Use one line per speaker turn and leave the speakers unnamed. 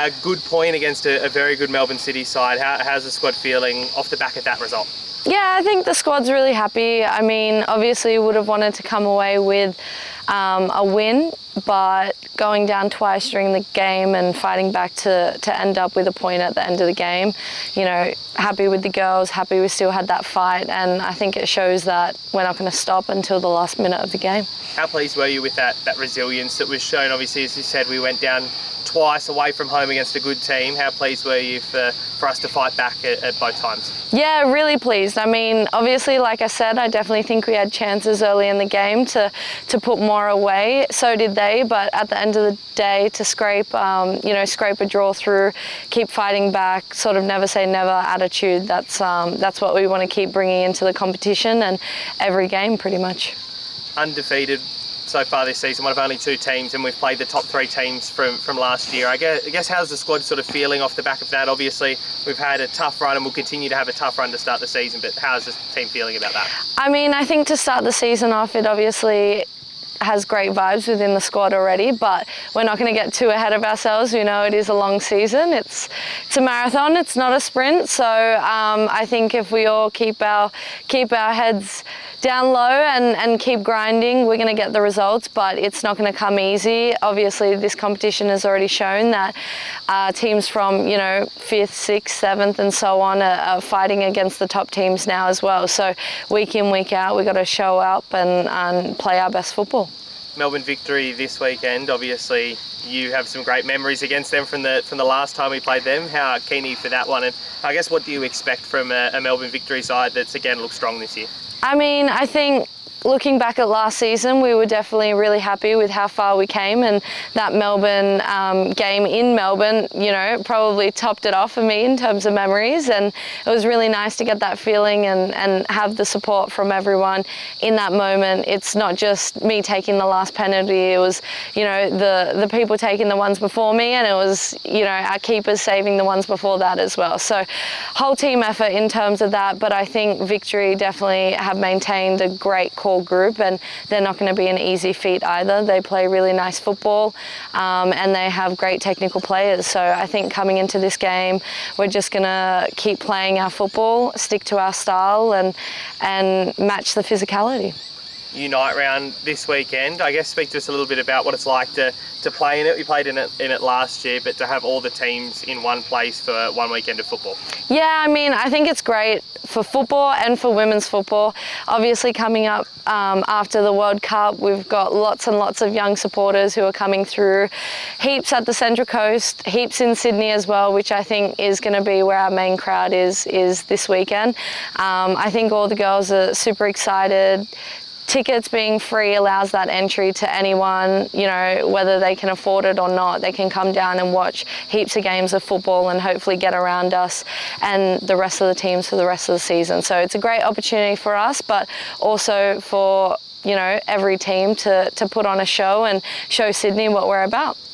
A good point against a very good Melbourne City side. How's the squad feeling off the back of that result?
Yeah, I think the squad's really happy. I mean, obviously would have wanted to come away with a win, but going down twice during the game and fighting back to end up with a point at the end of the game, you know, happy with the girls, happy we still had that fight, and I think it shows that we're not going to stop until the last minute of the game.
How pleased were you with that resilience that was shown? Obviously, as you said, we went down twice away from home against a good team. How pleased were you for us to fight back at both times?
Yeah, really pleased. I mean, obviously, like I said, I definitely think we had chances early in the game to put more away. So did they, but at the end of the day, to scrape a draw through, keep fighting back, sort of never say never attitude, that's what we want to keep bringing into the competition and every game pretty much.
Undefeated so far this season, one of only 2 teams, and we've played the top 3 teams from last year. I guess how's the squad sort of feeling off the back of that? Obviously, we've had a tough run and we'll continue to have a tough run to start the season, but how's the team feeling about that? I
mean, I think to start the season off, it obviously has great vibes within the squad already, but we're not going to get too ahead of ourselves. We know it is a long season. It's a marathon, it's not a sprint, so I think if we all keep our heads down low and keep grinding, we're going to get the results, but it's not going to come easy. Obviously, this competition has already shown that teams from 5th, 6th, 7th and so on are fighting against the top teams now as well. So week in, week out, we've got to show up and play our best football.
Melbourne Victory this weekend, obviously you have some great memories against them from the last time we played them. How keen are you for that one? And I guess what do you expect from a Melbourne Victory side that's again looks strong this year?
I mean, I think looking back at last season, we were definitely really happy with how far we came, and that Melbourne game in Melbourne, probably topped it off for me in terms of memories, and it was really nice to get that feeling and have the support from everyone in that moment. It's not just me taking the last penalty, it was, the people taking the ones before me, and it was, our keepers saving the ones before that as well. So whole team effort in terms of that, but I think Victory definitely have maintained a great core group, and they're not going to be an easy feat either. They play really nice football, and they have great technical players. So I think coming into this game, we're just going to keep playing our football, stick to our style, and match the physicality.
Unite round this weekend. I guess speak to us a little bit about what it's like to play in it. We played in it last year, but to have all the teams in one place for one weekend of football.
Yeah, I mean, I think it's great for football and for women's football. Obviously coming up after the World Cup, we've got lots and lots of young supporters who are coming through. Heaps at the Central Coast, heaps in Sydney as well, which I think is going to be where our main crowd is this weekend. I think all the girls are super excited. Tickets being free allows that entry to anyone, whether they can afford it or not. They can come down and watch heaps of games of football and hopefully get around us and the rest of the teams for the rest of the season. So it's a great opportunity for us, but also for every team to put on a show and show Sydney what we're about.